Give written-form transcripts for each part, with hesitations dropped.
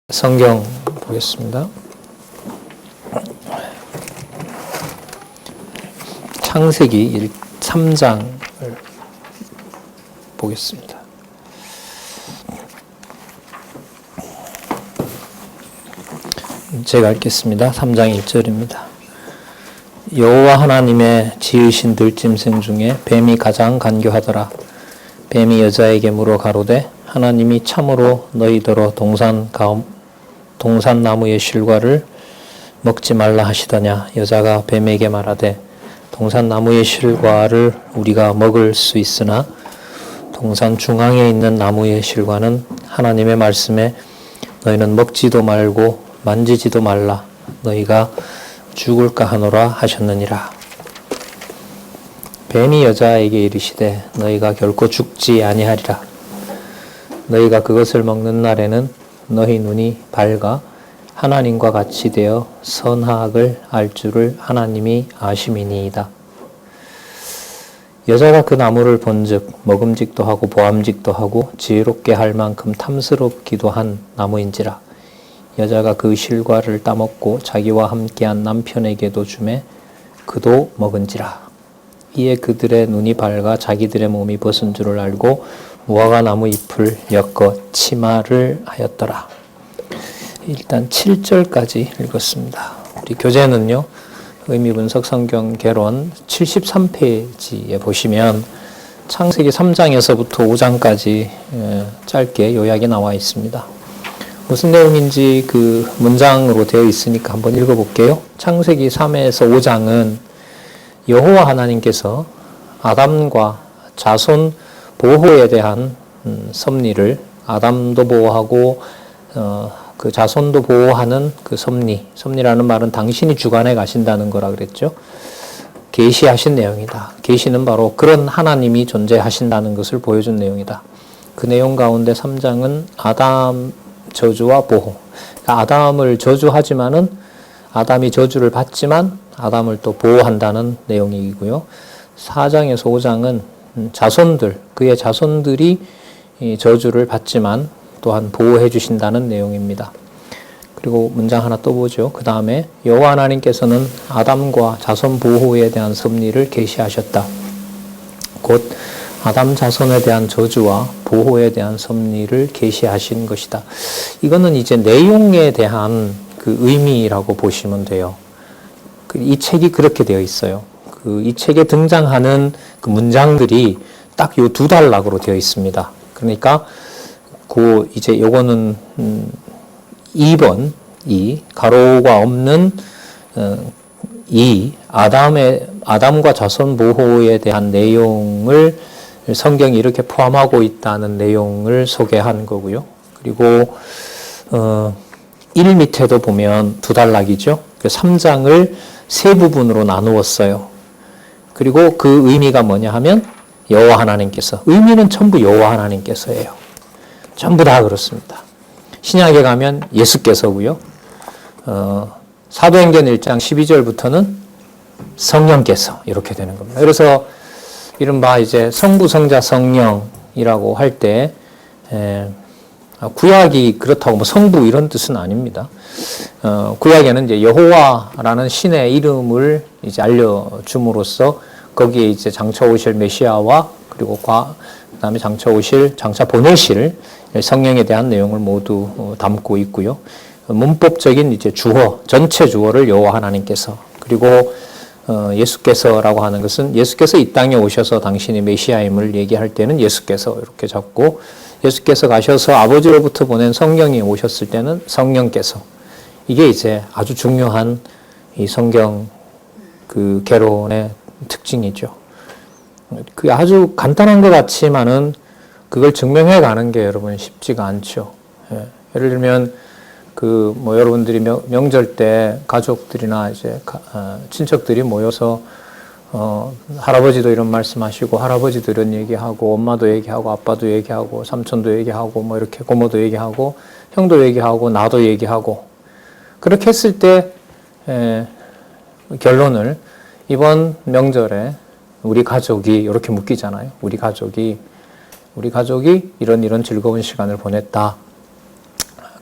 성경 보겠습니다. 창세기 3장을 보겠습니다. 제가 읽겠습니다. 3장 1절입니다. 여호와 하나님의 지으신 들짐승 중에 뱀이 가장 간교하더라. 뱀이 여자에게 물어 가로되 하나님이 참으로 너희더러 동산나무의 실과를 먹지 말라 하시더냐. 여자가 뱀에게 말하되 동산나무의 실과를 우리가 먹을 수 있으나 동산 중앙에 있는 나무의 실과는 하나님의 말씀에 너희는 먹지도 말고 만지지도 말라. 너희가 죽을까 하노라 하셨느니라. 뱀이 여자에게 이르시되 너희가 결코 죽지 아니하리라. 너희가 그것을 먹는 날에는 너희 눈이 밝아 하나님과 같이 되어 선악을 알 줄을 하나님이 아심이니이다. 여자가 그 나무를 본즉 먹음직도 하고 보암직도 하고 지혜롭게 할 만큼 탐스럽기도 한 나무인지라. 여자가 그 실과를 따먹고 자기와 함께한 남편에게도 주매 그도 먹은지라. 이에 그들의 눈이 밝아 자기들의 몸이 벗은 줄을 알고 무화과 나무 잎을 엮어 치마를 하였더라. 일단 7절까지 읽었습니다. 우리 교재는요, 의미분석 성경 개론 73페이지에 보시면 창세기 3장에서부터 5장까지 짧게 요약이 나와 있습니다. 무슨 내용인지 그 문장으로 되어 있으니까 한번 읽어볼게요. 창세기 3에서 5장은 여호와 하나님께서 아담과 자손 보호에 대한 섭리를 아담도 보호하고 그 자손도 보호하는 그 섭리라는 말은 당신이 주관해 가신다는 거라 그랬죠. 계시하신 내용이다. 계시는 바로 그런 하나님이 존재하신다는 것을 보여준 내용이다. 그 내용 가운데 3장은 아담 저주와 보호. 그러니까 아담을 저주하지만은 아담이 저주를 받지만 아담을 또 보호한다는 내용이고요. 4장에서 5장은 자손들, 그의 자손들이 저주를 받지만 또한 보호해 주신다는 내용입니다. 그리고 문장 하나 또 보죠. 그 다음에 여호와 하나님께서는 아담과 자손 보호에 대한 섭리를 계시하셨다. 곧 아담 자손에 대한 저주와 보호에 대한 섭리를 계시하신 것이다. 이거는 이제 내용에 대한 그 의미라고 보시면 돼요. 이 책이 그렇게 되어 있어요. 이 책에 등장하는 그 문장들이 딱 요 두 단락으로 되어 있습니다. 그러니까 이제 요거는 2번 가로가 없는 아담과 자손 보호에 대한 내용을 성경이 이렇게 포함하고 있다는 내용을 소개한 거고요. 그리고 1 밑에도 보면 두 단락이죠. 3장을 세 부분으로 나누었어요. 그리고 그 의미가 뭐냐 하면 여호와 하나님께서, 의미는 전부 여호와 하나님께서예요. 전부 다 그렇습니다. 신약에 가면 예수께서고요. 사도행전 1장 12절부터는 성령께서 이렇게 되는 겁니다. 그래서 이른바 이제 성부, 성자, 성령이라고 할 때 구약이 그렇다고 뭐 성부 이런 뜻은 아닙니다. 구약에는 이제 여호와라는 신의 이름을 이제 알려줌으로써 거기에 이제 장차 오실 메시아와 그리고 그다음에 장차 보내실 성령에 대한 내용을 모두 담고 있고요. 문법적인 이제 주어, 전체 주어를 여호와 하나님께서, 그리고 예수께서라고 하는 것은 예수께서 이 땅에 오셔서 당신이 메시아임을 얘기할 때는 예수께서 이렇게 잡고, 예수께서 가셔서 아버지로부터 보낸 성령이 오셨을 때는 성령께서, 이게 이제 아주 중요한 이 성경 그 개론의 특징이죠. 그 아주 간단한 것 같지만은 그걸 증명해 가는 게 여러분 쉽지가 않죠. 예를 들면 여러분들이 명절 때 가족들이나 이제 친척들이 모여서 할아버지도 이런 말씀하시고 할아버지도 이런 얘기하고 엄마도 얘기하고 아빠도 얘기하고 삼촌도 얘기하고 뭐 이렇게 고모도 얘기하고 형도 얘기하고 나도 얘기하고, 그렇게 했을 때 결론을 이번 명절에 우리 가족이 이렇게 묻기잖아요. 우리 가족이 이런 즐거운 시간을 보냈다.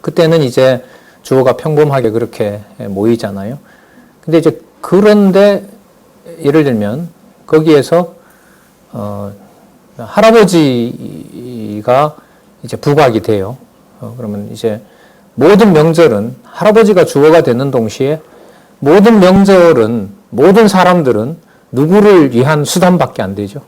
그때는 이제 주어가 평범하게 그렇게 모이잖아요. 근데 이제 그런데 예를 들면 거기에서 할아버지가 이제 부각이 돼요. 그러면 이제 모든 명절은 할아버지가 주어가 되는 동시에 모든 명절은 모든 사람들은 누구를 위한 수단밖에 안 되죠.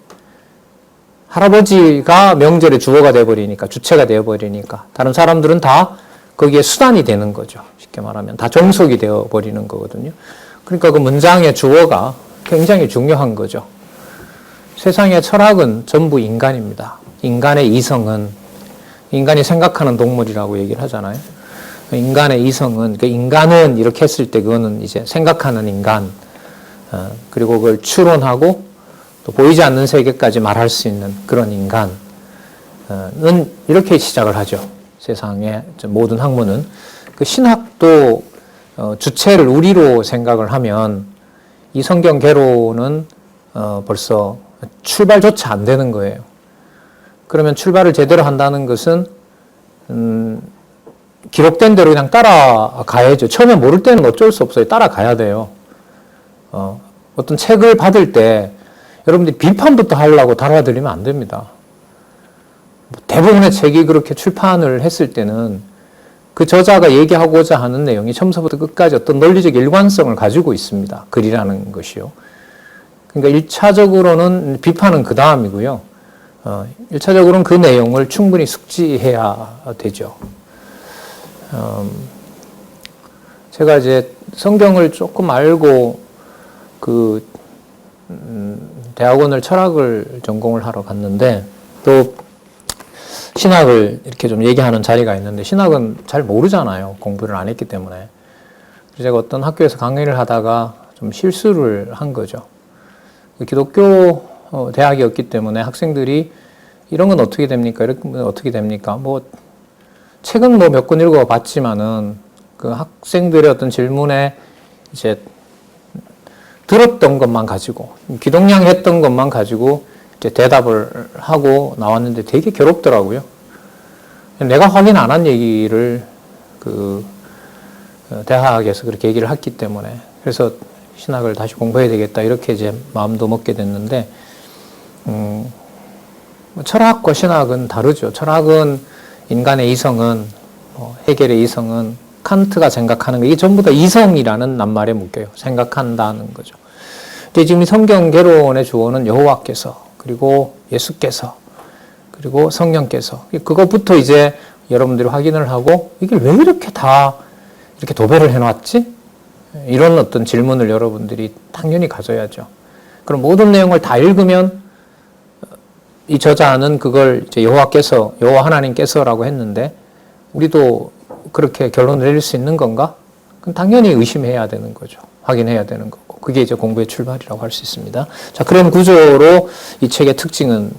할아버지가 명절의 주어가 되어버리니까, 주체가 되어버리니까 다른 사람들은 다 거기에 수단이 되는 거죠. 쉽게 말하면 다 종속이 되어버리는 거거든요. 그러니까 그 문장의 주어가 굉장히 중요한 거죠. 세상의 철학은 전부 인간입니다. 인간의 이성은, 인간이 생각하는 동물이라고 얘기를 하잖아요. 인간의 이성은, 그 인간은 이렇게 했을 때 그거는 이제 생각하는 인간, 그리고 그걸 추론하고 또 보이지 않는 세계까지 말할 수 있는 그런 인간은 이렇게 시작을 하죠. 세상의 모든 학문은. 그 신학도 주체를 우리로 생각을 하면 이 성경 개론은 벌써 출발조차 안 되는 거예요. 그러면 출발을 제대로 한다는 것은 기록된 대로 그냥 따라가야죠. 처음에 모를 때는 어쩔 수 없어요. 따라가야 돼요. 어떤 책을 받을 때 여러분들이 비판부터 하려고 달아들이면 안 됩니다. 대부분의 책이 그렇게 출판을 했을 때는 그 저자가 얘기하고자 하는 내용이 처음부터 끝까지 어떤 논리적 일관성을 가지고 있습니다. 글이라는 것이요. 그러니까 1차적으로는 비판은 그 다음이고요. 1차적으로는 그 내용을 충분히 숙지해야 되죠. 제가 이제 성경을 조금 알고 대학원을 철학을 전공을 하러 갔는데 또 신학을 이렇게 좀 얘기하는 자리가 있는데 신학은 잘 모르잖아요. 공부를 안 했기 때문에. 그래서 제가 어떤 학교에서 강의를 하다가 좀 실수를 한 거죠. 기독교 대학이었기 때문에 학생들이 이런 건 어떻게 됩니까? 이런 건 어떻게 됩니까? 책은 몇 권 읽어봤지만은 그 학생들의 어떤 질문에 이제 들었던 것만 가지고 귀동냥했던 것만 가지고 이제 대답을 하고 나왔는데 되게 괴롭더라고요. 내가 확인 안 한 얘기를 대학에서 그렇게 얘기를 했기 때문에 그래서 신학을 다시 공부해야 되겠다 이렇게 이제 마음도 먹게 됐는데 철학과 신학은 다르죠. 철학은 인간의 이성은 헤겔의 이성은 칸트가 생각하는 거 이게 전부 다 이성이라는 낱말에 묶여요. 생각한다는 거죠. 근데 지금 성경 개론의 주어는 여호와께서 그리고 예수께서 그리고 성령께서 그것부터 이제 여러분들이 확인을 하고 이게 왜 이렇게 다 이렇게 도배를 해놨지? 이런 어떤 질문을 여러분들이 당연히 가져야죠. 그럼 모든 내용을 다 읽으면 이 저자는 그걸 이제 여호와 하나님께서라고 했는데 우리도 그렇게 결론을 내릴 수 있는 건가? 그럼 당연히 의심해야 되는 거죠. 확인해야 되는 거고. 그게 이제 공부의 출발이라고 할 수 있습니다. 자, 그런 구조로 이 책의 특징은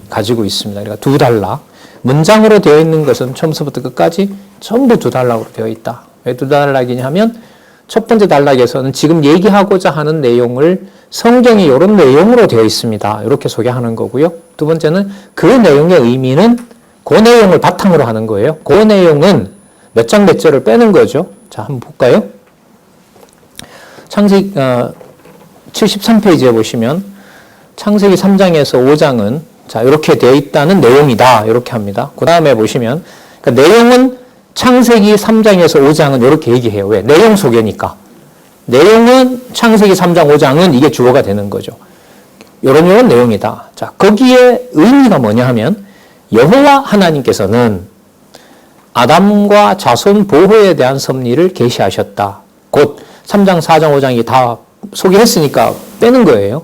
가지고 있습니다. 그러니까 두 단락. 문장으로 되어 있는 것은 처음부터 끝까지 전부 두 단락으로 되어 있다. 왜 두 단락이냐 하면 첫 번째 단락에서는 지금 얘기하고자 하는 내용을 성경이 이런 내용으로 되어 있습니다. 이렇게 소개하는 거고요. 두 번째는 그 내용의 의미는 그 내용을 바탕으로 하는 거예요. 그 내용은 몇 장 몇 절을 빼는 거죠. 자, 한번 볼까요? 창세기 73페이지에 보시면 창세기 3장에서 5장은 자, 이렇게 되어 있다는 내용이다. 이렇게 합니다. 그 다음에 보시면 그러니까 내용은 창세기 3장에서 5장은 이렇게 얘기해요. 왜? 내용 소개니까. 내용은 창세기 3장, 5장은 이게 주어가 되는 거죠. 이런 내용이다. 자, 거기에 의미가 뭐냐 하면 여호와 하나님께서는 아담과 자손 보호에 대한 섭리를 계시하셨다. 곧 3장, 4장, 5장이 다 소개했으니까 빼는 거예요.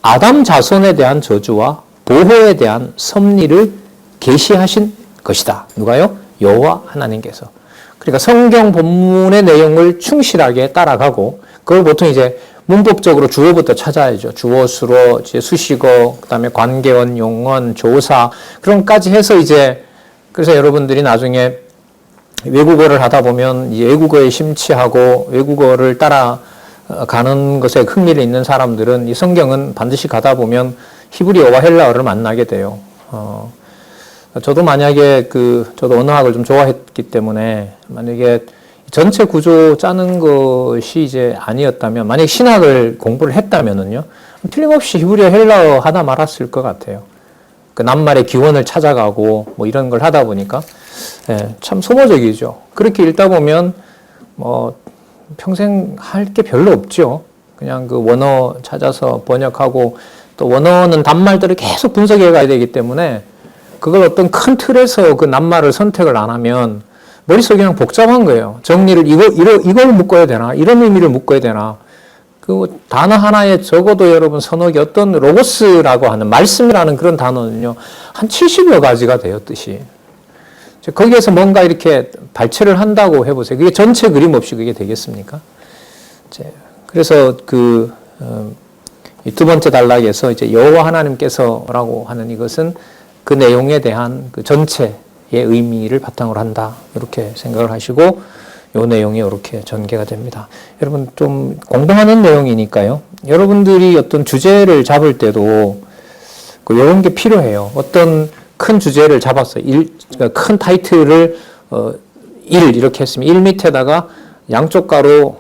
아담 자손에 대한 저주와 보호에 대한 섭리를 계시하신 것이다. 누가요? 여호와 하나님께서. 그러니까 성경 본문의 내용을 충실하게 따라가고 그걸 보통 이제 문법적으로 주어부터 찾아야죠. 주어, 수로, 수식어, 그다음에 관계원, 용언, 조사 그런까지 해서 이제 그래서 여러분들이 나중에 외국어를 하다 보면 이 외국어에 심취하고 외국어를 따라가는 것에 흥미를 있는 사람들은 이 성경은 반드시 가다 보면 히브리어와 헬라어를 만나게 돼요. 저도 만약에 저도 언어학을 좀 좋아했기 때문에 만약에 전체 구조 짜는 것이 이제 아니었다면, 만약에 신학을 공부를 했다면은요, 틀림없이 히브리어, 헬라어 하다 말았을 것 같아요. 그 낱말의 기원을 찾아가고 뭐 이런 걸 하다 보니까, 예, 참 소모적이죠. 그렇게 읽다 보면 뭐 평생 할 게 별로 없죠. 그냥 그 원어 찾아서 번역하고, 또 원어는 단말들을 계속 분석해 가야 되기 때문에 그걸 어떤 큰 틀에서 그 낱말을 선택을 안 하면 머릿속이 그냥 복잡한 거예요. 정리를 이걸 묶어야 되나? 이런 의미를 묶어야 되나? 그 단어 하나에 적어도 여러분 서너 개, 어떤 로고스라고 하는 말씀이라는 그런 단어는요, 한 70여 가지가 돼요, 뜻이. 거기에서 뭔가 이렇게 발췌를 한다고 해보세요. 그게 전체 그림 없이 그게 되겠습니까? 그래서 이 두 번째 단락에서 이제 여호와 하나님께서라고 하는 이것은 그 내용에 대한 그 전체의 의미를 바탕으로 한다. 이렇게 생각을 하시고, 이 내용이 이렇게 전개가 됩니다. 여러분, 좀 공부하는 내용이니까요. 여러분들이 어떤 주제를 잡을 때도 이런 게 필요해요. 어떤 큰 주제를 잡았어요. 그러니까 큰 타이틀을 1 이렇게 했으면 1 밑에다가 양쪽 가로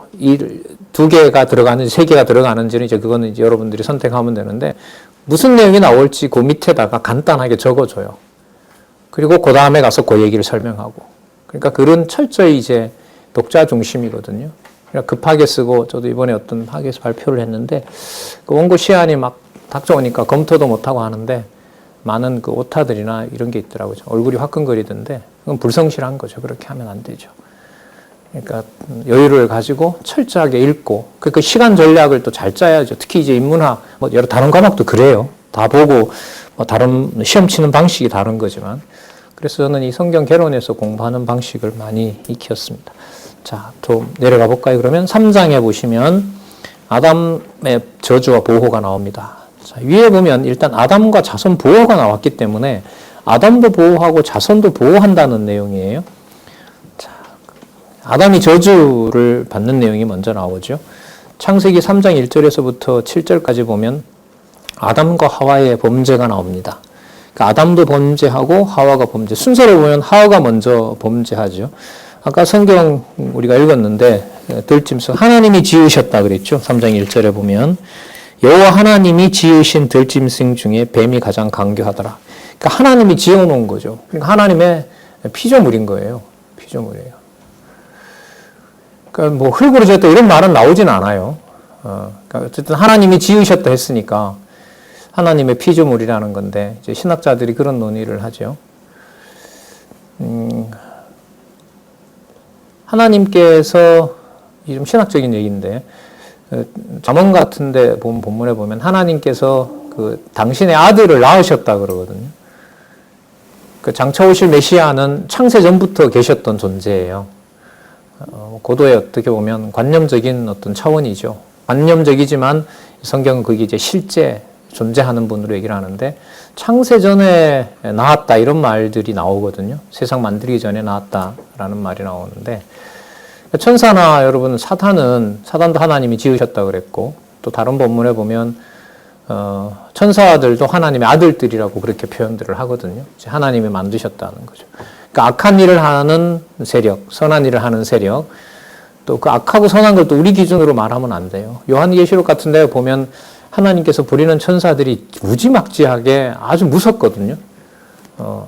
2개가 들어가는지 3개가 들어가는지는 이제 그거는 이제 여러분들이 선택하면 되는데, 무슨 내용이 나올지 그 밑에다가 간단하게 적어줘요. 그리고 그 다음에 가서 그 얘기를 설명하고. 그러니까 글은 철저히 이제 독자 중심이거든요. 그러니까 급하게 쓰고, 저도 이번에 어떤 학에서 발표를 했는데, 그 원고 시안이 막 닥쳐오니까 검토도 못하고 하는데, 많은 그 오타들이나 이런 게 있더라고요. 얼굴이 화끈거리던데, 그건 불성실한 거죠. 그렇게 하면 안 되죠. 그러니까 여유를 가지고 철저하게 읽고, 그 시간 전략을 또 잘 짜야죠. 특히 이제 인문학, 뭐 여러 다른 과목도 그래요. 다 보고, 뭐 다른 시험 치는 방식이 다른 거지만, 그래서 저는 이 성경 개론에서 공부하는 방식을 많이 익혔습니다. 자, 좀 내려가 볼까요? 그러면 3장에 보시면 아담의 저주와 보호가 나옵니다. 자, 위에 보면 일단 아담과 자손 보호가 나왔기 때문에 아담도 보호하고 자손도 보호한다는 내용이에요. 자, 아담이 저주를 받는 내용이 먼저 나오죠. 창세기 3장 1절에서부터 7절까지 보면 아담과 하와의 범죄가 나옵니다. 그러니까 아담도 범죄하고 하와가 범죄. 순서로 보면 하와가 먼저 범죄하죠. 아까 성경 우리가 읽었는데 들짐승 하나님이 지으셨다 그랬죠. 3장 1절에 보면 여호와 하나님이 지으신 들짐승 중에 뱀이 가장 강교하더라. 그러니까 하나님이 지어놓은 거죠. 그러니까 하나님의 피조물인 거예요. 피조물이에요. 그러니까 뭐 흙으로 지었다 이런 말은 나오진 않아요. 그러니까 어쨌든 하나님이 지으셨다 했으니까 하나님의 피조물이라는 건데, 이제 신학자들이 그런 논의를 하죠. 하나님께서, 이 좀 신학적인 얘기인데, 잠언 같은데 본문에 보면 하나님께서 당신의 아들을 낳으셨다 그러거든요. 그 장차 오실 메시아는 창세 전부터 계셨던 존재예요. 고도의 어떻게 보면 관념적인 어떤 차원이죠. 관념적이지만 성경은 그게 이제 실제 존재하는 분으로 얘기를 하는데, 창세 전에 나왔다 이런 말들이 나오거든요. 세상 만들기 전에 나왔다라는 말이 나오는데, 천사나 여러분 사단도 하나님이 지으셨다 그랬고, 또 다른 본문에 보면 천사들도 하나님의 아들들이라고 그렇게 표현들을 하거든요. 하나님이 만드셨다는 거죠. 그러니까 악한 일을 하는 세력, 선한 일을 하는 세력, 또 그 악하고 선한 걸 또 우리 기준으로 말하면 안 돼요. 요한계시록 같은 데 보면 하나님께서 부리는 천사들이 무지막지하게 아주 무섭거든요.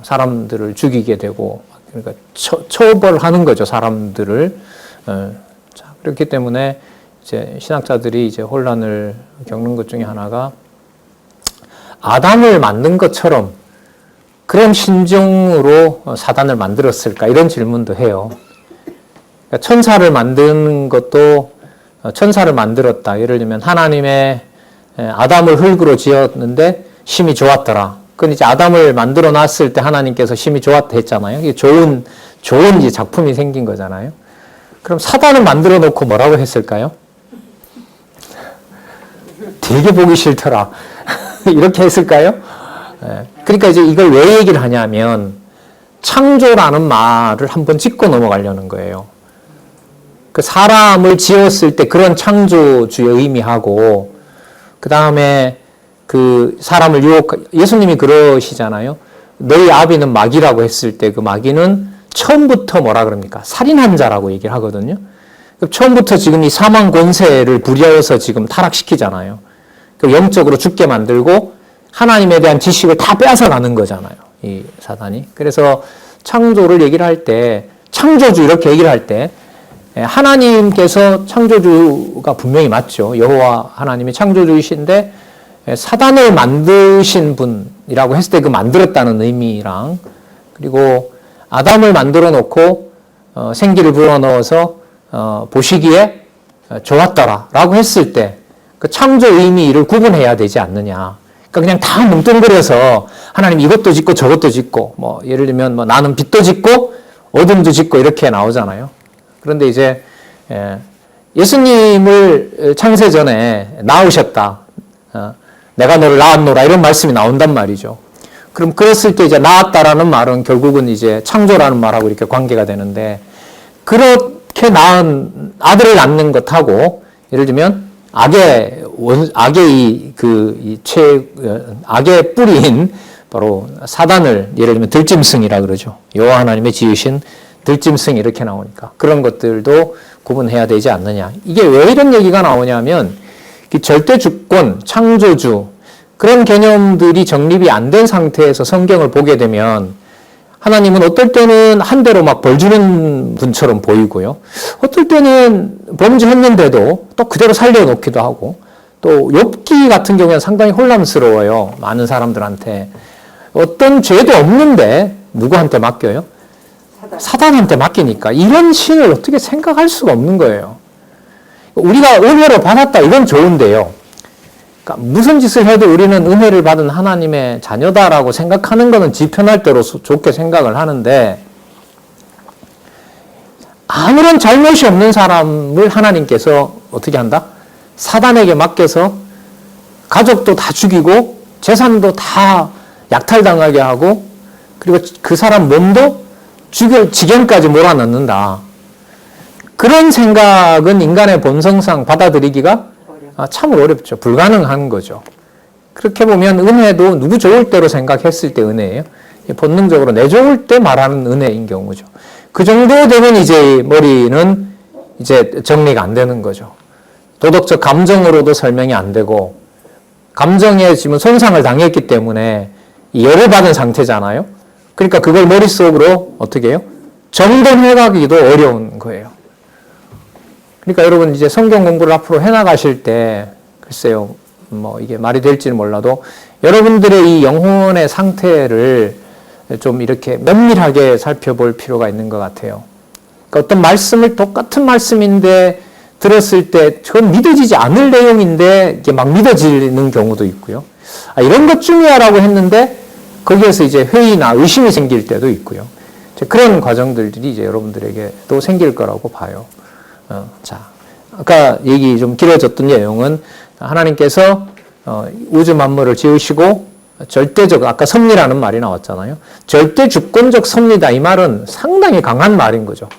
사람들을 죽이게 되고, 그러니까 처벌하는 거죠, 사람들을. 자, 그렇기 때문에 이제 신학자들이 이제 혼란을 겪는 것 중에 하나가, 아담을 만든 것처럼 그런 심정으로 사단을 만들었을까? 이런 질문도 해요. 그러니까 천사를 만드는 것도 천사를 만들었다. 예를 들면 하나님의 아담을 흙으로 지었는데 심이 좋았더라. 그건 이제 아담을 만들어 놨을 때 하나님께서 심이 좋았다 했잖아요. 이게 좋은 이제 작품이 생긴 거잖아요. 그럼 사단을 만들어 놓고 뭐라고 했을까요? 되게 보기 싫더라. 이렇게 했을까요? 그러니까 이제 이걸 왜 얘기를 하냐면, 창조라는 말을 한번 짚고 넘어가려는 거예요. 그 사람을 지었을 때 그런 창조주의 의미하고, 그 다음에 그 사람을 예수님이 그러시잖아요. 너희 아비는 마귀라고 했을 때 그 마귀는 처음부터 뭐라 그럽니까? 살인한 자라고 얘기를 하거든요. 처음부터 지금 이 사망 권세를 부려서 지금 타락시키잖아요. 영적으로 죽게 만들고 하나님에 대한 지식을 다 빼앗아가는 거잖아요. 이 사단이. 그래서 창조를 얘기를 할 때, 창조주 이렇게 얘기를 할 때 하나님께서 창조주가 분명히 맞죠. 여호와 하나님이 창조주이신데 사단을 만드신 분이라고 했을 때 그 만들었다는 의미랑, 그리고 아담을 만들어 놓고 생기를 불어넣어서 보시기에 좋았더라 라고 했을 때 그 창조 의미를 구분해야 되지 않느냐. 그러니까 그냥 다 뭉뚱그려서 하나님 이것도 짓고 저것도 짓고, 뭐 예를 들면 뭐 나는 빛도 짓고 어둠도 짓고 이렇게 나오잖아요. 그런데 이제 예수님을 창세 전에 낳으셨다. 내가 너를 낳았노라 이런 말씀이 나온단 말이죠. 그럼 그랬을 때 이제 낳았다라는 말은 결국은 이제 창조라는 말하고 이렇게 관계가 되는데, 그렇게 낳은 아들을 낳는 것하고 예를 들면 악의 뿌리인 바로 사단을 예를 들면 들짐승이라 그러죠. 여호와 하나님의 지으신 들짐승 이렇게 나오니까 그런 것들도 구분해야 되지 않느냐. 이게 왜 이런 얘기가 나오냐면 절대 주권, 창조주 그런 개념들이 정립이 안 된 상태에서 성경을 보게 되면 하나님은 어떨 때는 한 대로 막 벌 주는 분처럼 보이고요. 어떨 때는 범죄했는데도 또 그대로 살려놓기도 하고, 또 욥기 같은 경우에는 상당히 혼란스러워요. 많은 사람들한테. 어떤 죄도 없는데 누구한테 맡겨요? 사단한테 맡기니까 이런 신을 어떻게 생각할 수가 없는 거예요. 우리가 은혜를 받았다 이건 좋은데요. 그러니까 무슨 짓을 해도 우리는 은혜를 받은 하나님의 자녀다라고 생각하는 것은 지 편할 대로 좋게 생각을 하는데, 아무런 잘못이 없는 사람을 하나님께서 어떻게 한다? 사단에게 맡겨서 가족도 다 죽이고 재산도 다 약탈당하게 하고, 그리고 그 사람 몸도 죽일 지경까지 몰아넣는다. 그런 생각은 인간의 본성상 받아들이기가 참 어렵죠. 불가능한 거죠. 그렇게 보면 은혜도 누구 좋을 때로 생각했을 때 은혜예요. 본능적으로 내 좋을 때 말하는 은혜인 경우죠. 그 정도 되면 이제 머리는 이제 정리가 안 되는 거죠. 도덕적 감정으로도 설명이 안 되고, 감정에 지금 손상을 당했기 때문에 열을 받은 상태잖아요. 그러니까 그걸 머릿속으로 어떻게 해요? 정돈해가기도 어려운 거예요. 그러니까 여러분 이제 성경 공부를 앞으로 해나가실 때 글쎄요, 뭐 이게 말이 될지는 몰라도 여러분들의 이 영혼의 상태를 좀 이렇게 면밀하게 살펴볼 필요가 있는 것 같아요. 그러니까 어떤 말씀을 똑같은 말씀인데 들었을 때 그건 믿어지지 않을 내용인데 이게 막 믿어지는 경우도 있고요. 이런 것 중요하라고 했는데 거기에서 이제 회의나 의심이 생길 때도 있고요. 그런 과정들이 이제 여러분들에게도 생길 거라고 봐요. 자, 아까 얘기 좀 길어졌던 내용은 하나님께서 우주 만물을 지으시고 절대적, 아까 섭리라는 말이 나왔잖아요. 절대 주권적 섭리다. 이 말은 상당히 강한 말인 거죠.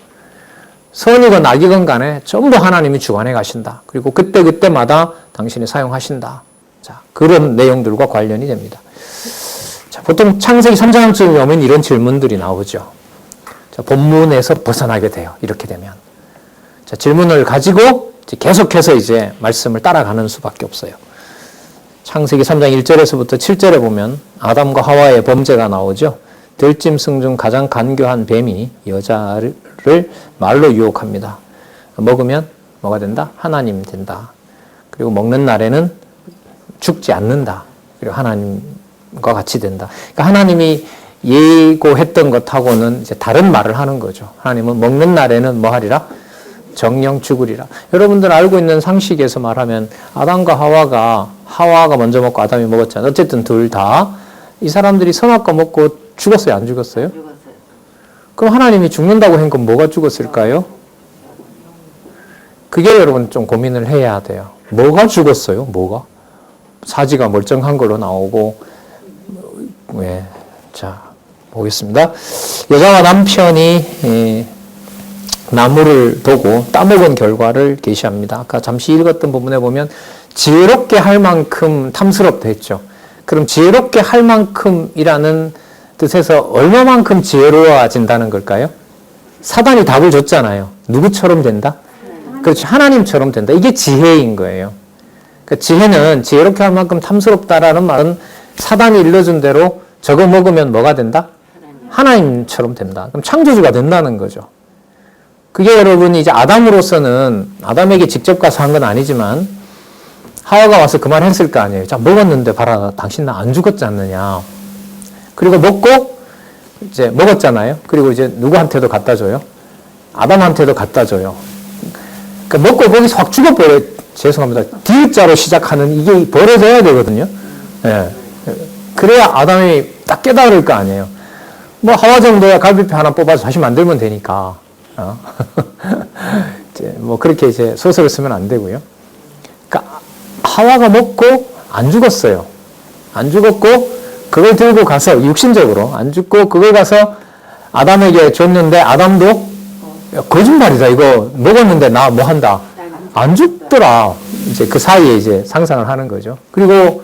선이건 악이건 간에 전부 하나님이 주관해 가신다. 그리고 그때그때마다 당신이 사용하신다. 자, 그런 내용들과 관련이 됩니다. 자, 보통 창세기 3장쯤 오면 이런 질문들이 나오죠. 자, 본문에서 벗어나게 돼요. 이렇게 되면. 자, 질문을 가지고 계속해서 이제 말씀을 따라가는 수밖에 없어요. 창세기 3장 1절에서부터 7절에 보면 아담과 하와의 범죄가 나오죠. 들짐승 중 가장 간교한 뱀이 여자를 말로 유혹합니다. 먹으면 뭐가 된다? 하나님 된다. 그리고 먹는 날에는 죽지 않는다. 그리고 하나님과 같이 된다. 그러니까 하나님이 예고했던 것하고는 이제 다른 말을 하는 거죠. 하나님은 먹는 날에는 뭐 하리라? 정령 죽으리라. 여러분들 알고 있는 상식에서 말하면 아담과 하와가 먼저 먹고 아담이 먹었잖아요. 어쨌든 둘 다 이 사람들이 선악과 먹고 죽었어요? 안 죽었어요? 죽었어요. 그럼 하나님이 죽는다고 한 건 뭐가 죽었을까요? 그게 여러분 좀 고민을 해야 돼요. 뭐가 죽었어요? 뭐가? 사지가 멀쩡한 걸로 나오고. 네. 자, 보겠습니다. 여자와 남편이 나무를 보고 따먹은 결과를 계시합니다. 아까 잠시 읽었던 부분에 보면 지혜롭게 할 만큼 탐스럽다 했죠. 그럼 지혜롭게 할 만큼이라는 뜻에서 얼마만큼 지혜로워진다는 걸까요? 사단이 답을 줬잖아요. 누구처럼 된다? 그렇죠. 하나님처럼 된다. 이게 지혜인 거예요. 그러니까 지혜는 지혜롭게 할 만큼 탐스럽다라는 말은 사단이 일러준 대로 저거 먹으면 뭐가 된다? 하나님처럼 된다. 그럼 창조주가 된다는 거죠. 그게 여러분 이제 아담으로서는 아담에게 직접 가서 한 건 아니지만 하와가 와서 그 말 했을 거 아니에요. 자, 먹었는데 봐라. 당신 나 안 죽었지 않느냐. 그리고 먹고 이제 먹었잖아요. 그리고 이제 누구한테도 갖다 줘요? 아담한테도 갖다 줘요. 그러니까 먹고 거기서 확 죽어버려요. 죄송합니다. 디귿자로 시작하는 이게 벌어져야 되거든요. 예. 그래야 아담이 딱 깨달을 거 아니에요. 뭐 하와 정도야 갈비뼈 하나 뽑아서 다시 만들면 되니까. 이제 뭐 그렇게 이제 소설을 쓰면 안 되고요. 그러니까 하와가 먹고 안 죽었어요. 안 죽었고 그걸 들고 가서 육신적으로 안 죽고 그걸 가서 아담에게 줬는데 아담도 거짓말이다. 이거 먹었는데 나 뭐 한다. 안 죽더라. 이제 그 사이에 이제 상상을 하는 거죠. 그리고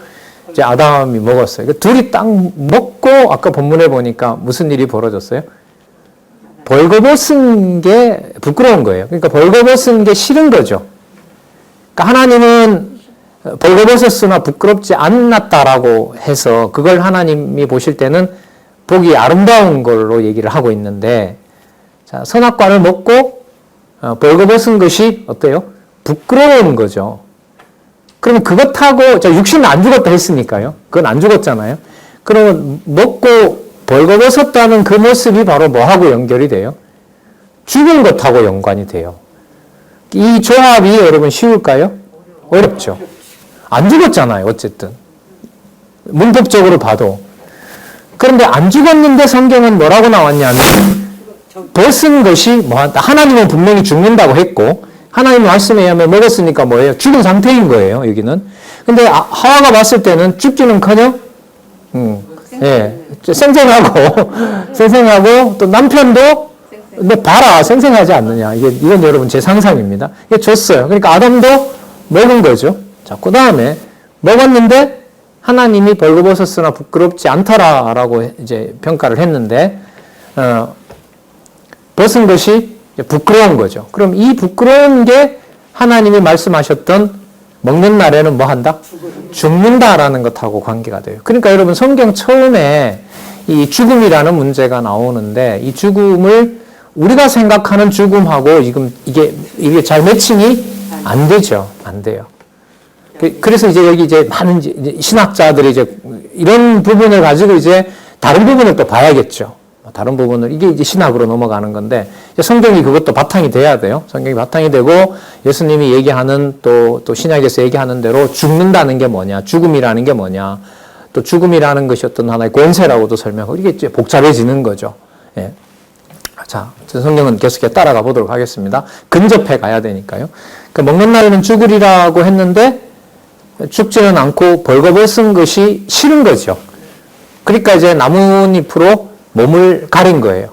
이제 아담이 먹었어요. 그러니까 둘이 딱 먹고 아까 본문에 보니까 무슨 일이 벌어졌어요? 벌거벗은 게 부끄러운 거예요. 그러니까 벌거벗은 게 싫은 거죠. 그러니까 하나님은 벌거벗었으나 부끄럽지 않았다라고 해서 그걸 하나님이 보실 때는 보기 아름다운 걸로 얘기를 하고 있는데 자, 선악과를 먹고 벌거벗은 것이 어때요? 부끄러운 거죠. 그러면 그것하고 육신은 안 죽었다 했으니까요. 그건 안 죽었잖아요. 그러면 먹고 벌거벗었다는 그 모습이 바로 뭐하고 연결이 돼요? 죽은 것하고 연관이 돼요. 이 조합이 여러분 쉬울까요? 어렵죠. 안 죽었잖아요. 어쨌든. 문법적으로 봐도. 그런데 안 죽었는데 성경은 뭐라고 나왔냐면 벗은 것이 뭐한다. 하나님은 분명히 죽는다고 했고 하나님 말씀에 의하면 먹었으니까 뭐예요? 죽은 상태인 거예요. 여기는. 근데 하와가 봤을 때는 죽기는커녕 예, 생생하고 또 남편도 근데 봐라 생생하지 않느냐. 이건 여러분 제 상상입니다. 이게 줬어요. 그러니까 아담도 먹은 거죠. 자, 그 다음에 먹었는데 하나님이 벌거벗었으나 부끄럽지 않더라라고 이제 평가를 했는데 벗은 것이 부끄러운 거죠. 그럼 이 부끄러운 게 하나님이 말씀하셨던 먹는 날에는 뭐 한다? 죽는다라는 것하고 관계가 돼요. 그러니까 여러분 성경 처음에 이 죽음이라는 문제가 나오는데 이 죽음을 우리가 생각하는 죽음하고 지금 이게 잘 매칭이 안 되죠. 안 돼요. 그래서 이제 여기 이제 많은 신학자들이 이제 이런 부분을 가지고 이제 다른 부분을 또 봐야겠죠. 다른 부분을 이게 이제 신학으로 넘어가는 건데 성경이 그것도 바탕이 돼야 돼요. 성경이 바탕이 되고 예수님이 얘기하는 또 신약에서 얘기하는 대로 죽는다는 게 뭐냐, 죽음이라는 게 뭐냐, 또 죽음이라는 것이 어떤 하나의 권세라고도 설명하고 이게 이제 복잡해지는 거죠. 예. 자, 성경은 계속해서 따라가 보도록 하겠습니다. 근접해 가야 되니까요. 그러니까 먹는 날에는 죽으리라고 했는데 죽지는 않고 벌거벗은 것이 싫은 거죠. 그러니까 이제 나뭇잎으로 몸을 가린 거예요.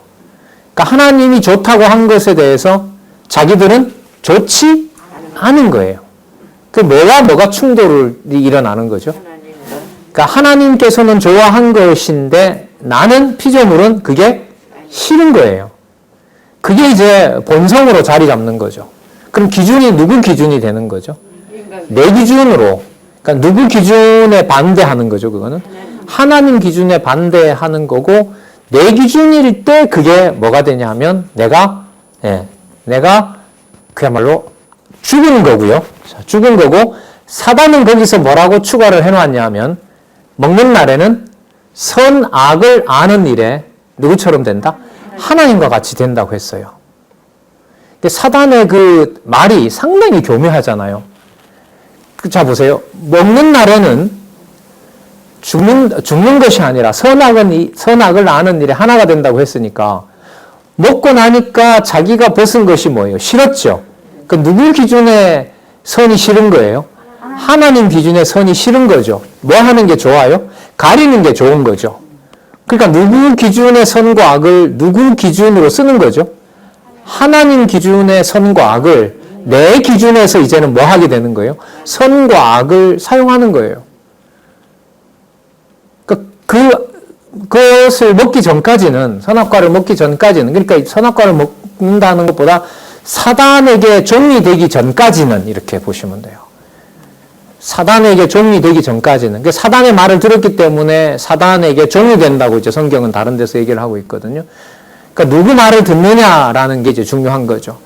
그러니까 하나님이 좋다고 한 것에 대해서 자기들은 좋지 않은 거예요. 그 뭐가 충돌이 일어나는 거죠. 그러니까 하나님께서는 좋아한 것인데 나는 피조물은 그게 싫은 거예요. 그게 이제 본성으로 자리 잡는 거죠. 그럼 기준이 누구 기준이 되는 거죠? 내 기준으로. 그러니까 누구 기준에 반대하는 거죠, 그거는? 하나님 기준에 반대하는 거고, 내 기준일 때 그게 뭐가 되냐 하면, 내가 그야말로 죽은 거고요. 자, 죽은 거고, 사단은 거기서 뭐라고 추가를 해놨냐 하면, 먹는 날에는 선악을 아는 일에 누구처럼 된다? 하나님과 같이 된다고 했어요. 사단의 그 말이 상당히 교묘하잖아요. 자, 보세요. 먹는 날에는 죽는 것이 아니라 선악을 아는 일에 하나가 된다고 했으니까, 먹고 나니까 자기가 벗은 것이 뭐예요? 싫었죠? 그 누구 기준에 선이 싫은 거예요? 하나님 기준에 선이 싫은 거죠. 뭐 하는 게 좋아요? 가리는 게 좋은 거죠. 그러니까 누구 기준의 선과 악을 누구 기준으로 쓰는 거죠? 하나님 기준의 선과 악을 내 기준에서 이제는 뭐 하게 되는 거예요? 선과 악을 사용하는 거예요. 그 그것을 먹기 전까지는, 선악과를 먹기 전까지는, 그러니까 선악과를 먹는다는 것보다 사단에게 종이 되기 전까지는 이렇게 보시면 돼요. 사단에게 종이 되기 전까지는. 그러니까 사단의 말을 들었기 때문에 사단에게 종이 된다고 이제 성경은 다른 데서 얘기를 하고 있거든요. 그러니까 누구 말을 듣느냐라는 게 이제 중요한 거죠.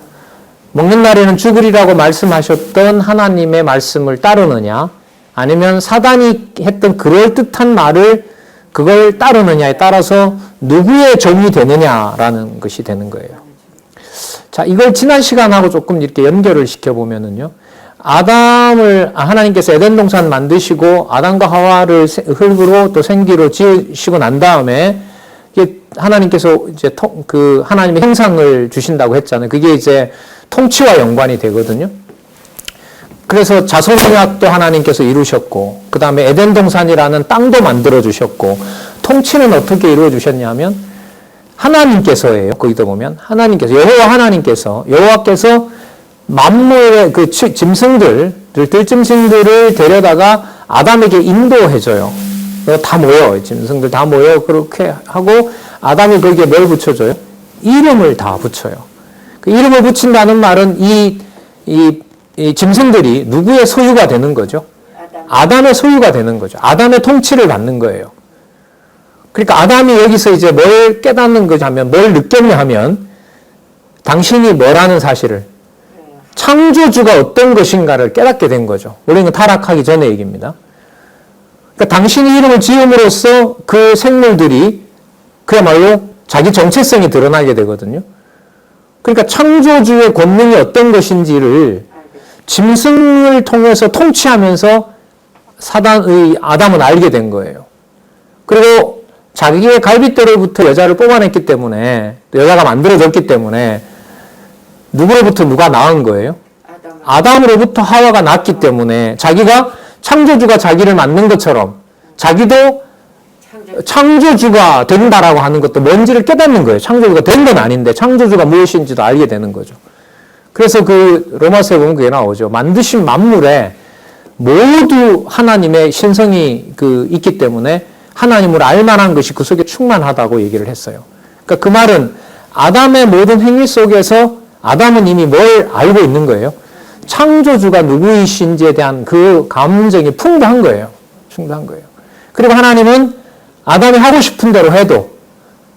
먹는 날에는 죽으리라고 말씀하셨던 하나님의 말씀을 따르느냐, 아니면 사단이 했던 그럴듯한 말을 그걸 따르느냐에 따라서 누구의 종이 되느냐라는 것이 되는 거예요. 자, 이걸 지난 시간하고 조금 이렇게 연결을 시켜보면은요, 아담을 하나님께서 에덴 동산 만드시고 아담과 하와를 흙으로 또 생기로 지으시고 난 다음에 하나님께서 이제 그 하나님의 형상을 주신다고 했잖아요. 그게 이제 통치와 연관이 되거든요. 그래서 자손의학도 하나님께서 이루셨고, 그 다음에 에덴 동산이라는 땅도 만들어 주셨고, 통치는 어떻게 이루어 주셨냐면 하나님께서예요. 거기다 보면 하나님께서, 여호와께서 만물의 그 들짐승들을 데려다가 아담에게 인도해줘요. 다 모여, 짐승들 다 모여. 그렇게 하고 아담이 거기에 뭘 붙여줘요? 이름을 다 붙여요. 그 이름을 붙인다는 말은 이 짐승들이 누구의 소유가 되는 거죠? 아담의 소유가 되는 거죠. 아담의 통치를 받는 거예요. 그러니까 아담이 여기서 이제 뭘 깨닫는 거냐면, 뭘 느꼈냐 하면, 당신이 뭐라는 사실을, 창조주가 어떤 것인가를 깨닫게 된 거죠. 우리는 타락하기 전의 얘기입니다. 그러니까 당신이 이름을 지음으로써 그 생물들이 그야말로 자기 정체성이 드러나게 되거든요. 그러니까 창조주의 권능이 어떤 것인지를 짐승을 통해서 통치하면서 아담은 알게 된 거예요. 그리고 자기의 갈빗대로부터 여자를 뽑아냈기 때문에, 여자가 만들어졌기 때문에 누구로부터 누가 낳은 거예요? 아담으로부터 하와가 낳았기 때문에 자기가 창조주가 자기를 만든 것처럼 자기도 창조주가 된다라고 하는 것도 뭔지를 깨닫는 거예요. 창조주가 된 건 아닌데 창조주가 무엇인지도 알게 되는 거죠. 그래서 그 로마서에 보면 그게 나오죠. 만드신 만물에 모두 하나님의 신성이 있기 때문에 하나님을 알만한 것이 그 속에 충만하다고 얘기를 했어요. 그러니까 그 말은 아담의 모든 행위 속에서 아담은 이미 뭘 알고 있는 거예요? 창조주가 누구이신지에 대한 그 감정이 풍부한 거예요. 충분한 거예요. 그리고 하나님은 아담이 하고 싶은 대로 해도,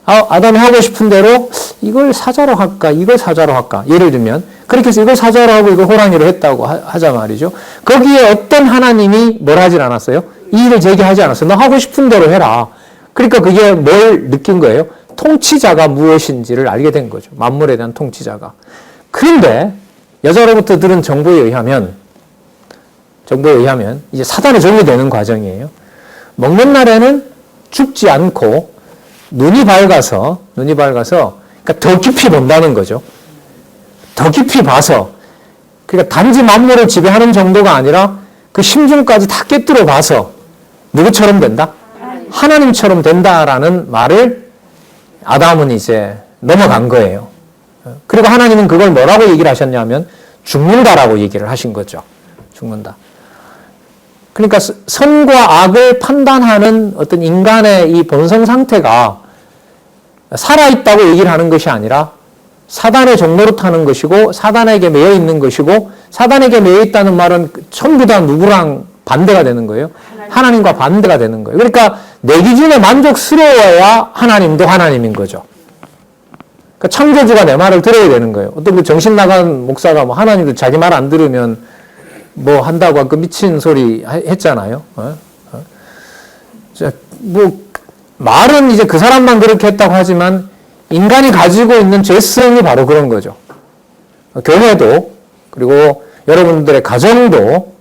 아담이 하고 싶은 대로 이걸 사자로 할까, 이걸 사자로 할까. 예를 들면 그렇게 해서 이걸 사자로 하고 이걸 호랑이로 했다고 하자 말이죠. 거기에 어떤 하나님이 뭘 하질 않았어요? 이의를 제기하지 않았어요. 너 하고 싶은 대로 해라. 그러니까 그게 뭘 느낀 거예요? 통치자가 무엇인지를 알게 된 거죠. 만물에 대한 통치자가. 그런데 여자로부터 들은 정보에 의하면 이제 사단의 종이 되는 과정이에요. 먹는 날에는 죽지 않고 눈이 밝아서 그러니까 더 깊이 본다는 거죠. 더 깊이 봐서, 그러니까 단지 만물을 지배하는 정도가 아니라 그 심중까지 다 꿰뚫어 봐서 누구처럼 된다? 하나님처럼 된다라는 말을 아담은 이제 넘어간 거예요. 그리고 하나님은 그걸 뭐라고 얘기를 하셨냐면 죽는다라고 얘기를 하신 거죠. 죽는다. 그러니까 선과 악을 판단하는 어떤 인간의 이 본성 상태가 살아있다고 얘기를 하는 것이 아니라 사단의 종로로 타는 것이고 사단에게 매여 있는 것이고, 사단에게 매여 있다는 말은 전부 다 누구랑 반대가 되는 거예요? 하나님과 반대가 되는 거예요. 그러니까 내 기준에 만족스러워야 하나님도 하나님인 거죠. 그러니까 창조주가 내 말을 들어야 되는 거예요. 어떤 그 정신 나간 목사가 뭐 하나님도 자기 말 안 들으면 뭐 한다고 한 그 미친 소리 했잖아요. 뭐 말은 이제 그 사람만 그렇게 했다고 하지만 인간이 가지고 있는 죄성이 바로 그런 거죠. 교회도, 그리고 여러분들의 가정도,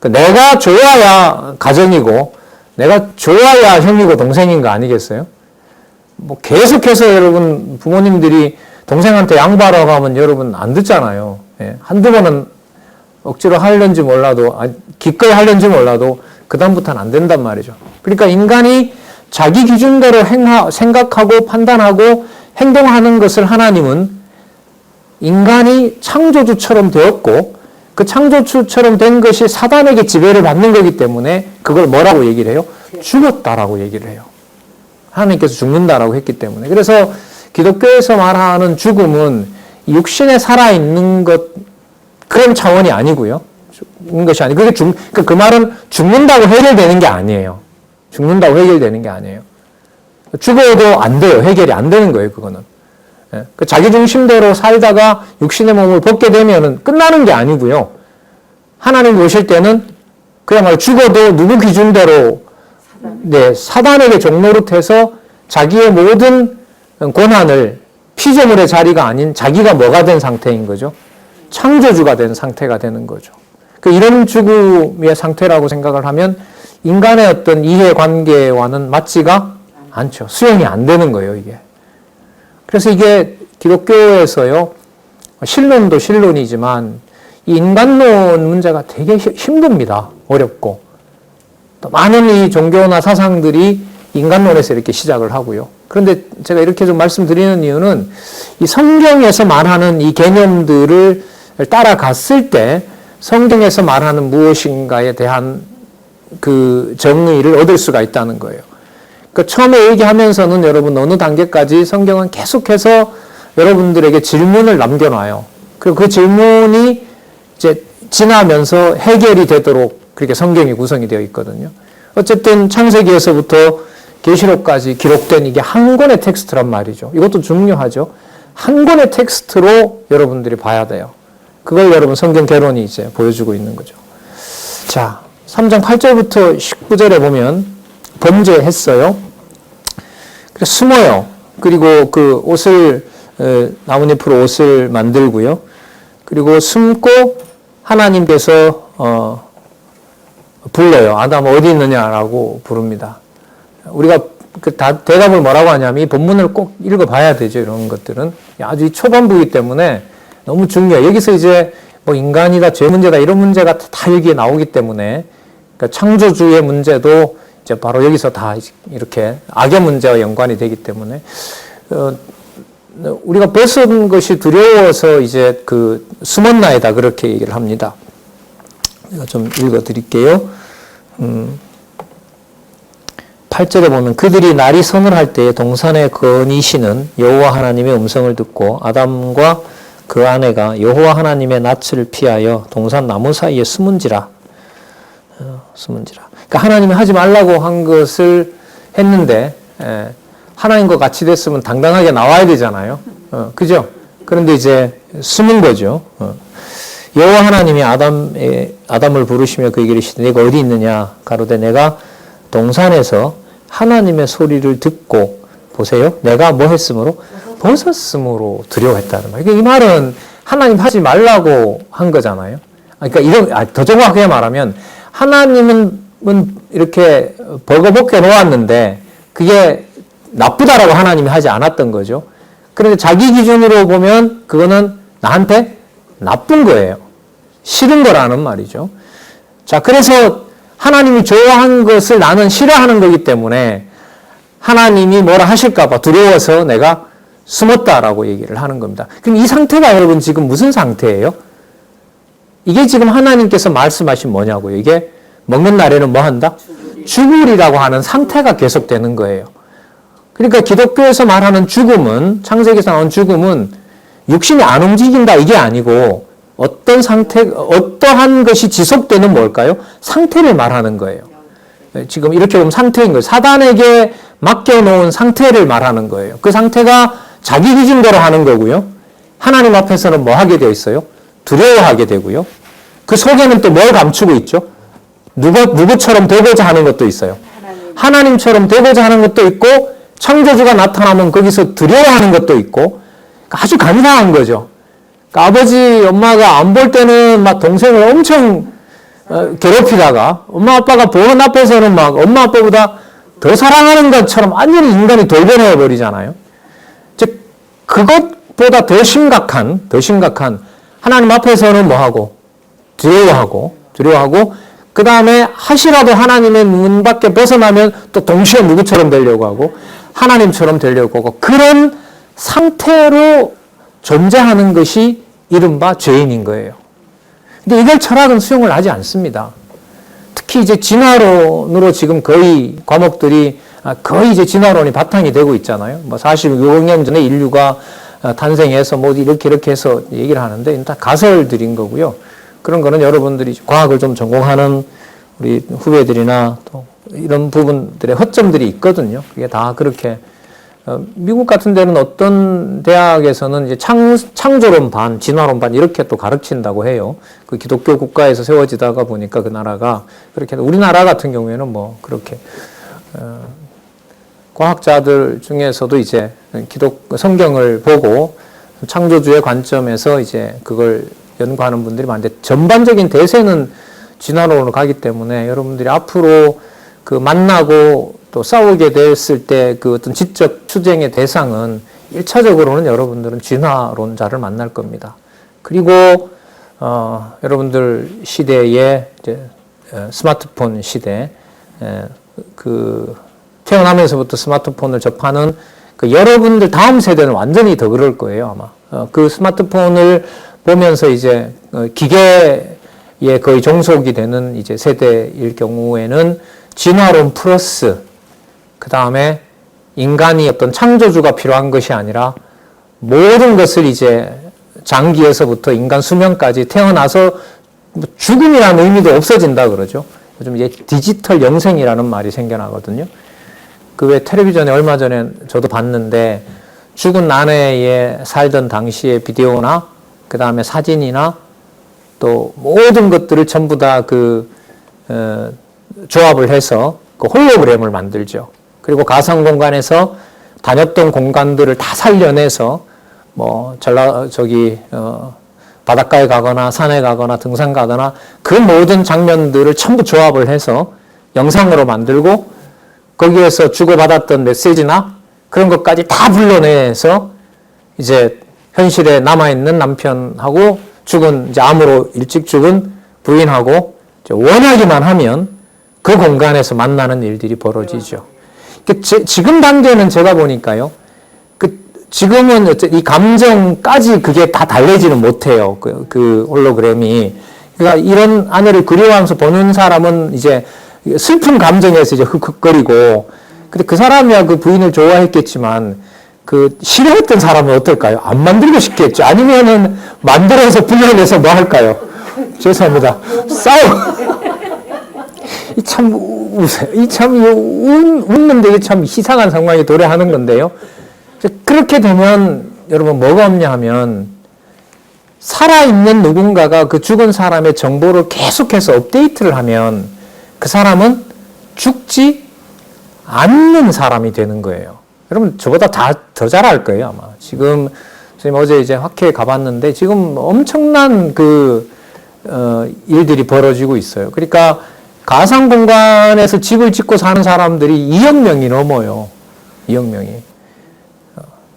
내가 좋아야 가정이고 내가 좋아야 형이고 동생인 거 아니겠어요? 뭐 계속해서 여러분 부모님들이 동생한테 양보하라고 하면 여러분 안 듣잖아요. 예, 한두 번은 억지로 하려는지 몰라도, 기꺼이 하려는지 몰라도 그다음부터는 안 된단 말이죠. 그러니까 인간이 자기 기준대로 생각하고 판단하고 행동하는 것을 하나님은 인간이 창조주처럼 되었고 그 창조주처럼 된 것이 사단에게 지배를 받는 거기 때문에 그걸 뭐라고 얘기를 해요? 죽었다라고 얘기를 해요. 하나님께서 죽는다라고 했기 때문에. 그래서 기독교에서 말하는 죽음은 육신에 살아있는 것, 그런 차원이 아니고요. 죽는 것이 아니고, 그 말은 죽는다고 해결되는 게 아니에요. 죽는다고 해결되는 게 아니에요. 죽어도 안 돼요. 해결이 안 되는 거예요, 그거는. 예. 자기 중심대로 살다가 육신의 몸을 벗게 되면은 끝나는 게 아니고요. 하나님 오실 때는 그야말로 죽어도 누구 기준대로 사단에게 종노릇해서 자기의 모든 권한을 피조물의 자리가 아닌 자기가 뭐가 된 상태인 거죠. 창조주가 된 상태가 되는 거죠. 이런 죽음의 상태라고 생각을 하면 인간의 어떤 이해관계와는 맞지가 않죠. 수용이 안 되는 거예요, 이게. 그래서 이게 기독교에서요, 신론도 신론이지만 이 인간론 문제가 되게 힘듭니다. 어렵고. 또 많은 이 종교나 사상들이 인간론에서 이렇게 시작을 하고요. 그런데 제가 이렇게 좀 말씀드리는 이유는 이 성경에서 말하는 이 개념들을 따라갔을 때 성경에서 말하는 무엇인가에 대한 그 정의를 얻을 수가 있다는 거예요. 처음에 얘기하면서는 여러분 어느 단계까지 성경은 계속해서 여러분들에게 질문을 남겨놔요. 그리고 그 질문이 이제 지나면서 해결이 되도록 그렇게 성경이 구성이 되어 있거든요. 어쨌든 창세기에서부터 계시록까지 기록된 이게 한 권의 텍스트란 말이죠. 이것도 중요하죠. 한 권의 텍스트로 여러분들이 봐야 돼요. 그걸 여러분 성경 개론이 이제 보여주고 있는 거죠. 자, 3장 8절부터 19절에 보면 범죄했어요. 그래서 숨어요. 그리고 그 옷을 나뭇잎으로 옷을 만들고요. 그리고 숨고 하나님께서 불러요. 아담 어디 있느냐라고 부릅니다. 우리가 대답을 뭐라고 하냐면 이 본문을 꼭 읽어봐야 되죠. 이런 것들은 아주 초반부이기 때문에 너무 중요해요. 여기서 이제 뭐 인간이다, 죄 문제다 이런 문제가 다 여기에 나오기 때문에 그러니까 창조주의 문제도 이제 바로 여기서 다 이렇게 악의 문제와 연관이 되기 때문에 우리가 벗은 것이 두려워서 이제 그 숨었나이다 그렇게 얘기를 합니다. 제가 좀 읽어드릴게요. 8절에 보면 그들이 날이 서늘할 때에 동산에 거니시는 여호와 하나님의 음성을 듣고 아담과 그 아내가 여호와 하나님의 낯을 피하여 동산 나무 사이에 숨은지라. 그러니까 하나님이 하지 말라고 한 것을 했는데 하나님과 같이 됐으면 당당하게 나와야 되잖아요. 그죠? 그런데 이제 숨은 거죠. 여호와 하나님이 아담을 부르시며 그에게 이르시되 네가 어디 있느냐 가로되 내가 동산에서 하나님의 소리를 듣고 보세요. 내가 뭐 했으므로? 벗었으므로 두려워했다는 말이에요. 이 말은 하나님 하지 말라고 한 거잖아요. 그러니까 더 정확하게 말하면 하나님은 이렇게 벌거벗겨 놓았는데 그게 나쁘다라고 하나님이 하지 않았던 거죠. 그런데 자기 기준으로 보면 그거는 나한테 나쁜 거예요. 싫은 거라는 말이죠. 자, 그래서 하나님이 좋아한 것을 나는 싫어하는 거기 때문에 하나님이 뭐라 하실까봐 두려워서 내가 숨었다라고 얘기를 하는 겁니다. 그럼 이 상태가 여러분 지금 무슨 상태예요? 이게 지금 하나님께서 말씀하신 뭐냐고요? 이게 먹는 날에는 뭐 한다? 죽으리라고 하는 상태가 계속되는 거예요. 그러니까 기독교에서 말하는 죽음은, 창세기에서 나온 죽음은 육신이 안 움직인다 이게 아니고 어떤 상태, 어떠한 것이 지속되는 뭘까요? 상태를 말하는 거예요. 지금 이렇게 보면 상태인 거예요. 사단에게 맡겨놓은 상태를 말하는 거예요. 그 상태가 자기 기준대로 하는 거고요. 하나님 앞에서는 뭐 하게 되어 있어요? 두려워하게 되고요. 그 속에는 또 뭘 감추고 있죠? 누구처럼 되고자 하는 것도 있어요. 하나님처럼 되고자 하는 것도 있고 창조주가 나타나면 거기서 두려워하는 것도 있고 아주 간사한 거죠. 그러니까 아버지, 엄마가 안 볼 때는 막 동생을 엄청 괴롭히다가 엄마, 아빠가 보는 앞에서는 막 엄마, 아빠보다 더 사랑하는 것처럼 완전히 인간이 돌변해 버리잖아요. 즉, 그것보다 더 심각한 하나님 앞에서는 뭐하고? 두려워하고, 그 다음에 하시라도 하나님의 문 밖에 벗어나면 또 동시에 누구처럼 되려고 하고, 하나님처럼 되려고 하고, 그런 상태로 존재하는 것이 이른바 죄인인 거예요. 근데 이걸 철학은 수용을 하지 않습니다. 특히 이제 진화론으로 지금 거의 과목들이 거의 이제 진화론이 바탕이 되고 있잖아요. 뭐 46억 년 전에 인류가 탄생해서 뭐 이렇게 해서 얘기를 하는데 다 가설들인 거고요. 그런 거는 여러분들이 과학을 좀 전공하는 우리 후배들이나 또 이런 부분들의 허점들이 있거든요. 그게 다 그렇게 미국 같은 데는 어떤 대학에서는 이제 창조론 반, 진화론 반 이렇게 또 가르친다고 해요. 그 기독교 국가에서 세워지다가 보니까 그 나라가 그렇게 우리나라 같은 경우에는 뭐 그렇게 과학자들 중에서도 이제 성경을 보고 창조주의 관점에서 이제 그걸 연구하는 분들이 많은데 전반적인 대세는 진화론으로 가기 때문에 여러분들이 앞으로 그 만나고 또 싸우게 됐을 때 그 어떤 지적 투쟁의 대상은 1차적으로는 여러분들은 진화론자를 만날 겁니다. 그리고 여러분들 시대에 이제 스마트폰 시대 그 태어나면서부터 스마트폰을 접하는 그 여러분들 다음 세대는 완전히 더 그럴 거예요, 아마. 그 스마트폰을 보면서 이제 기계에 거의 종속이 되는 이제 세대일 경우에는 진화론 플러스 그 다음에 인간이 어떤 창조주가 필요한 것이 아니라 모든 것을 이제 장기에서부터 인간 수명까지 태어나서 죽음이라는 의미도 없어진다 그러죠. 요즘 이제 디지털 영생이라는 말이 생겨나거든요. 그 왜 텔레비전에 얼마 전에 저도 봤는데 죽은 아내에 살던 당시의 비디오나 그 다음에 사진이나 또 모든 것들을 전부 다 조합을 해서 그 홀로그램을 만들죠. 그리고 가상 공간에서 다녔던 공간들을 다 살려내서 뭐 바닷가에 가거나 산에 가거나 등산 가거나 그 모든 장면들을 전부 조합을 해서 영상으로 만들고 거기에서 주고받았던 메시지나 그런 것까지 다 불러내서 이제 현실에 남아있는 남편하고 이제 암으로 일찍 죽은 부인하고 원하기만 하면 그 공간에서 만나는 일들이 벌어지죠. 지금 단계는 제가 보니까요. 지금은 이 감정까지 그게 다 달래지는 못해요. 그 홀로그램이. 그러니까 이런 아내를 그리워하면서 보는 사람은 이제 슬픈 감정에서 이제 흑흑거리고, 근데 그 사람이야 그 부인을 좋아했겠지만, 싫어했던 사람은 어떨까요? 안 만들고 싶겠죠. 아니면은 만들어서 불러내서 뭐 할까요? 죄송합니다. 웃는데 이게 참 희상한 상황에 도래하는 건데요. 그렇게 되면 여러분 뭐가 없냐 하면 살아있는 누군가가 그 죽은 사람의 정보를 계속해서 업데이트를 하면 그 사람은 죽지 않는 사람이 되는 거예요. 여러분 저보다 더 잘할 거예요 아마. 지금 선생님 어제 이제 학회에 가봤는데 지금 엄청난 일들이 벌어지고 있어요. 그러니까 가상 공간에서 집을 짓고 사는 사람들이 2억 명이 넘어요. 2억 명이.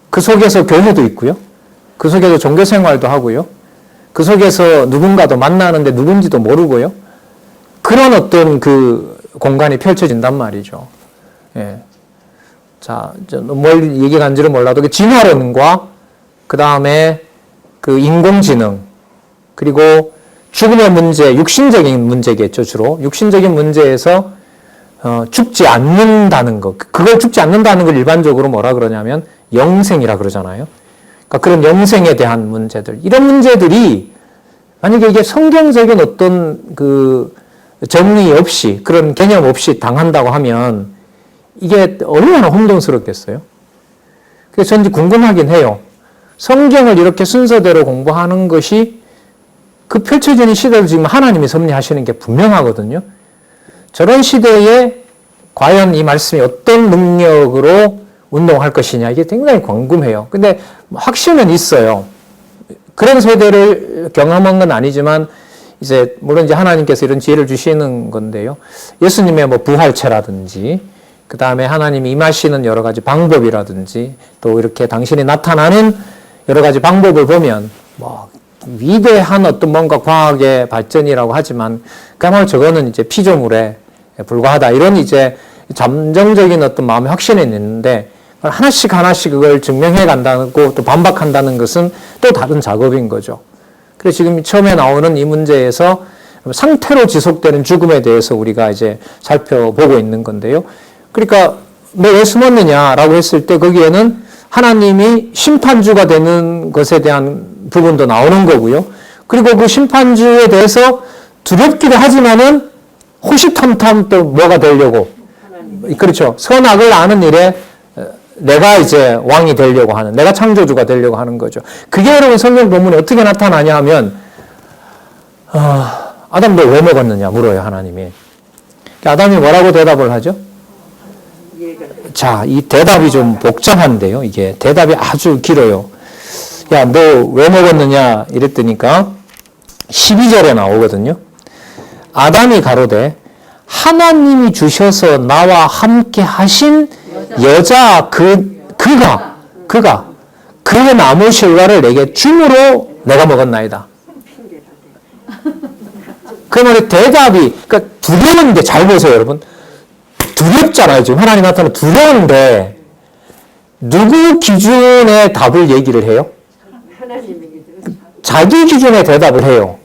그 속에서 교회도 있고요. 그 속에서 종교 생활도 하고요. 그 속에서 누군가도 만나는데 누군지도 모르고요. 그런 어떤 공간이 펼쳐진단 말이죠. 예. 자, 뭘 얘기 간지는 몰라도 진화론과 그 다음에 인공지능 그리고 죽음의 문제, 육신적인 문제겠죠, 주로. 육신적인 문제에서 죽지 않는다는 것. 그걸 죽지 않는다는 걸 일반적으로 뭐라 그러냐면 영생이라 그러잖아요. 그러니까 그런 영생에 대한 문제들. 이런 문제들이 만약에 이게 성경적인 어떤 정의 없이, 그런 개념 없이 당한다고 하면 이게 얼마나 혼돈스럽겠어요? 그래서 저는 궁금하긴 해요. 성경을 이렇게 순서대로 공부하는 것이 그 펼쳐지는 시대를 지금 하나님이 섭리하시는 게 분명하거든요. 저런 시대에 과연 이 말씀이 어떤 능력으로 운동할 것이냐 이게 굉장히 궁금해요. 근데 확신은 있어요. 그런 세대를 경험한 건 아니지만 이제 물론 이제 하나님께서 이런 지혜를 주시는 건데요. 예수님의 부활체라든지 그 다음에 하나님이 임하시는 여러 가지 방법이라든지 또 이렇게 당신이 나타나는 여러 가지 방법을 보면 위대한 어떤 뭔가 과학의 발전이라고 하지만 그야말로 저거는 이제 피조물에 불과하다 이런 이제 잠정적인 어떤 마음의 확신이 있는데 하나씩 그걸 증명해 간다고 또 반박한다는 것은 또 다른 작업인 거죠. 그래서 지금 처음에 나오는 이 문제에서 상태로 지속되는 죽음에 대해서 우리가 이제 살펴보고 있는 건데요. 그러니까 너 왜 숨었느냐라고 했을 때 거기에는 하나님이 심판주가 되는 것에 대한 부분도 나오는 거고요. 그리고 그 심판주에 대해서 두렵기도 하지만은 호시탐탐 또 뭐가 되려고. 그렇죠. 선악을 아는 일에 내가 이제 왕이 되려고 하는, 내가 창조주가 되려고 하는 거죠. 그게 여러분 성경 본문에 어떻게 나타나냐 하면, 아담 너 왜 먹었느냐 물어요, 하나님이. 아담이 뭐라고 대답을 하죠? 자, 이 대답이 좀 복잡한데요. 이게 대답이 아주 길어요. 야, 너 왜 먹었느냐 이랬더니까 12절에 나오거든요. 아담이 가로되 하나님이 주셔서 나와 함께 하신 여자 그가 그 나무 실과를 내게 줌으로 내가 먹었나이다. 그 말에 대답이, 그러니까 두려운데, 잘 보세요, 여러분. 두렵잖아요. 지금 하나님 나타나면 두려운데, 누구 기준의 답을 얘기를 해요? 자기 기준의 대답을 해요.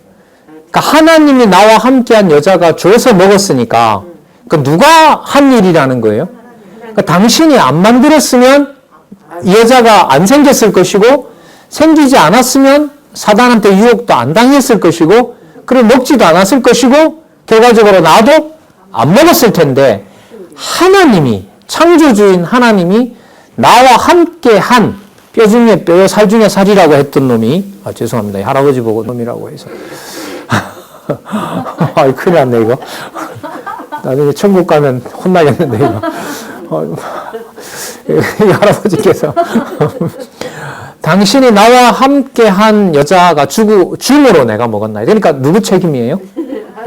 그러니까 하나님이 나와 함께한 여자가 줘서 먹었으니까, 그 누가 한 일이라는 거예요? 그러니까 당신이 안 만들었으면 이 여자가 안 생겼을 것이고, 생기지 않았으면 사단한테 유혹도 안 당했을 것이고, 그리고 먹지도 않았을 것이고, 결과적으로 나도 안 먹었을 텐데, 하나님이, 창조주인 하나님이 나와 함께 한 뼈 중에 뼈요, 살 중에 살이라고 했던 놈이, 죄송합니다. 할아버지 보고 놈이라고 해서. 큰일 났네, 이거. 나중에 천국 가면 혼나겠는데, 이거. 이 할아버지께서. 당신이 나와 함께 한 여자가 줌으로 내가 먹었나요? 그러니까 누구 책임이에요?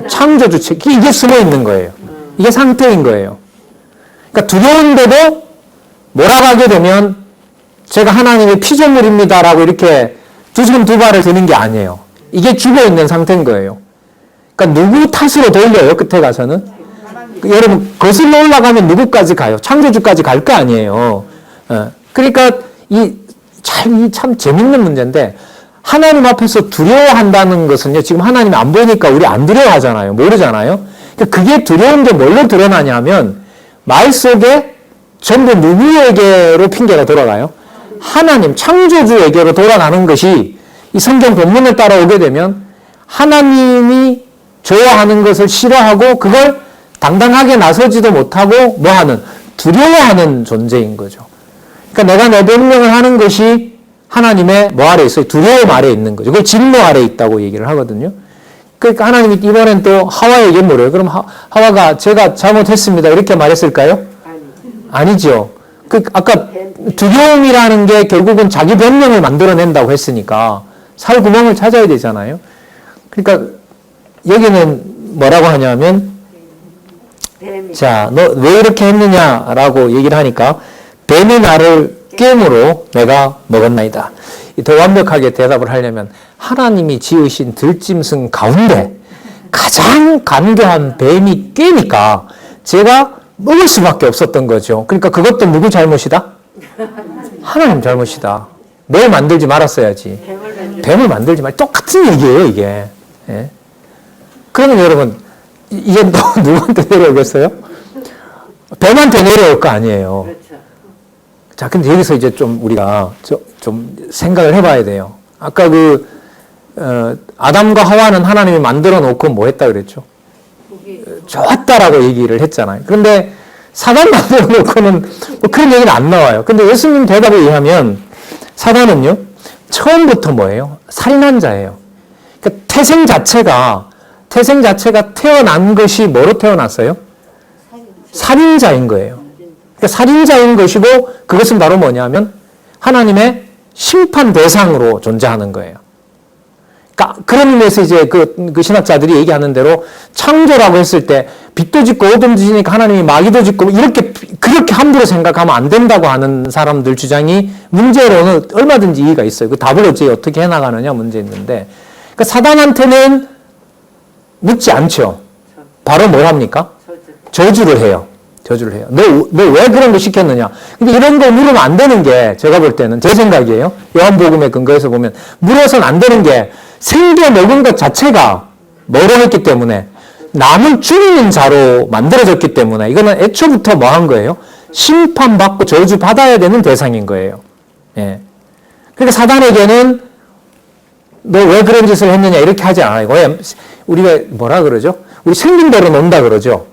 창조주 책임. 이게 숨어 있는 거예요. 이게 상태인 거예요. 그러니까 두려운데도 몰아가게 되면 제가 하나님의 피조물입니다라고 이렇게 두 손 두 발을 드는 게 아니에요. 이게 죽어 있는 상태인 거예요. 그러니까 누구 탓으로 돌려요, 끝에 가서는? 여러분, 거슬러 올라가면 누구까지 가요? 창조주까지 갈 거 아니에요. 그러니까 참 재밌는 문제인데, 하나님 앞에서 두려워한다는 것은요, 지금 하나님이 안 보니까 우리 안 두려워하잖아요. 모르잖아요. 그러니까 그게 두려운 게 뭘로 드러나냐면, 말 속에 전부 누구에게로 핑계가 돌아가요? 하나님, 창조주에게로 돌아가는 것이 이 성경 본문을 따라오게 되면, 하나님이 좋아하는 것을 싫어하고, 그걸 당당하게 나서지도 못하고, 두려워하는 존재인 거죠. 그러니까 내가 내 변명을 하는 것이 하나님의 뭐 아래 있어요? 두려움 아래 있는 거죠. 그걸 진노 아래 있다고 얘기를 하거든요. 그러니까 하나님이 이번엔 또 하와에게 뭐래요? 그럼 하와가 제가 잘못했습니다. 이렇게 말했을까요? 아니죠. 아까 두려움이라는 게 결국은 자기 변명을 만들어낸다고 했으니까 살 구멍을 찾아야 되잖아요. 그러니까 여기는 뭐라고 하냐면, 자, 너 왜 이렇게 했느냐라고 얘기를 하니까, 뱀이 나를 꿰므로 내가 먹었나이다. 더 완벽하게 대답을 하려면 하나님이 지으신 들짐승 가운데 가장 간교한 뱀이 꿰니까 제가 먹을 수밖에 없었던 거죠. 그러니까 그것도 누구 잘못이다? 하나님 잘못이다. 뭘 만들지 말았어야지. 뱀을 만들지 말. 똑같은 얘기예요, 이게. 예? 그러면 여러분, 이게 누구한테 내려오겠어요? 뱀한테 내려올 거 아니에요. 자, 근데 여기서 이제 좀 우리가 좀 생각을 해봐야 돼요. 아까 아담과 하와는 하나님이 만들어 놓고 뭐 했다 그랬죠? 좋았다라고 얘기를 했잖아요. 그런데 사단 만들어 놓고는 뭐 그런 얘기는 안 나와요. 근데 예수님 대답에 의하면 사단은요, 처음부터 뭐예요? 살인한 자예요. 그러니까 태생 자체가 태어난 것이 뭐로 태어났어요? 살인자인 거예요. 그러니까 살인자인 것이고, 그것은 바로 뭐냐면 하나님의 심판 대상으로 존재하는 거예요. 그러니까 그런 의미에서 이제 그 신학자들이 얘기하는 대로 창조라고 했을 때 빛도 짓고 어둠도 지니까 하나님이 마귀도 짓고 그렇게 함부로 생각하면 안 된다고 하는 사람들 주장이 문제로는 얼마든지 이해가 있어요. 그 답을 어떻게 해나가느냐 문제 있는데, 그러니까 사단한테는 묻지 않죠. 바로 뭘 합니까? 저주를 해요. 너 왜 그런 거 시켰느냐? 근데 이런 거 물으면 안 되는 게, 제가 볼 때는, 제 생각이에요. 요한복음의 근거에서 보면, 물어서는 안 되는 게, 생겨 먹은 것 자체가 뭐로 했기 때문에, 남을 죽이는 자로 만들어졌기 때문에, 이거는 애초부터 뭐 한 거예요? 심판받고 저주받아야 되는 대상인 거예요. 예. 그러니까 사단에게는 너 왜 그런 짓을 했느냐 이렇게 하지 않아요. 왜? 우리가 뭐라 그러죠? 우리 생긴 대로 논다 그러죠.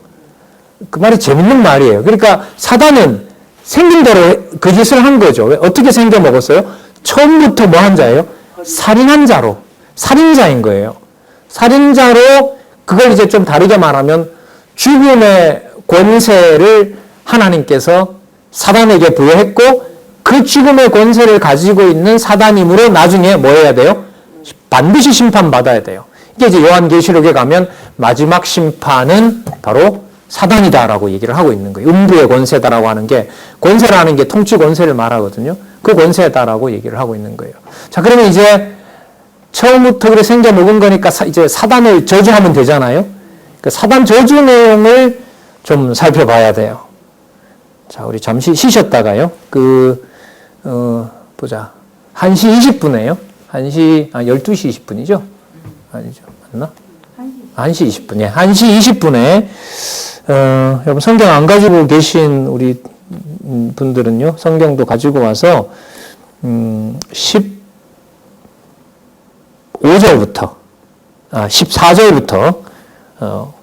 그 말이 재밌는 말이에요. 그러니까 사단은 생긴 대로 그 짓을 한 거죠. 왜? 어떻게 생겨 먹었어요? 처음부터 뭐 한 자예요? 살인한 자로. 살인자인 거예요. 살인자로 그걸 이제 좀 다르게 말하면 죽음의 권세를 하나님께서 사단에게 부여했고 그 죽음의 권세를 가지고 있는 사단이므로 나중에 뭐 해야 돼요? 반드시 심판받아야 돼요. 이게 이제 요한계시록에 가면 마지막 심판은 바로 사단이다라고 얘기를 하고 있는 거예요. 음부의 권세다라고 하는 게 권세라는 게 통치 권세를 말하거든요. 그 권세다라고 얘기를 하고 있는 거예요. 자, 그러면 이제 처음부터 그래 생겨 먹은 거니까 이제 사단을 저주하면 되잖아요. 그 사단 저주 내용을 좀 살펴봐야 돼요. 자, 우리 잠시 쉬셨다가요. 보자. 1시 20분에요. 12시 20분이죠? 아니죠. 맞나? 1시 20분. 예. 1시 20분에, 여러분 성경 안 가지고 계신 우리 분들은요, 성경도 가지고 와서, 15절부터, 14절부터,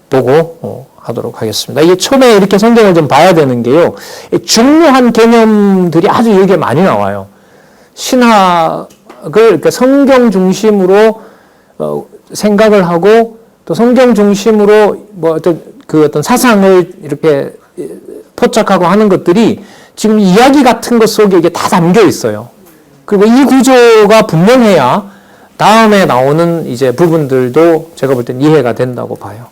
보고 하도록 하겠습니다. 이게 처음에 이렇게 성경을 좀 봐야 되는 게요, 중요한 개념들이 아주 여기에 많이 나와요. 신학을 이렇게 성경 중심으로 생각을 하고 또 성경 중심으로 뭐 어떤 사상을 이렇게 포착하고 하는 것들이 지금 이야기 같은 것 속에 이게 다 담겨 있어요. 그리고 이 구조가 분명해야 다음에 나오는 이제 부분들도 제가 볼 땐 이해가 된다고 봐요.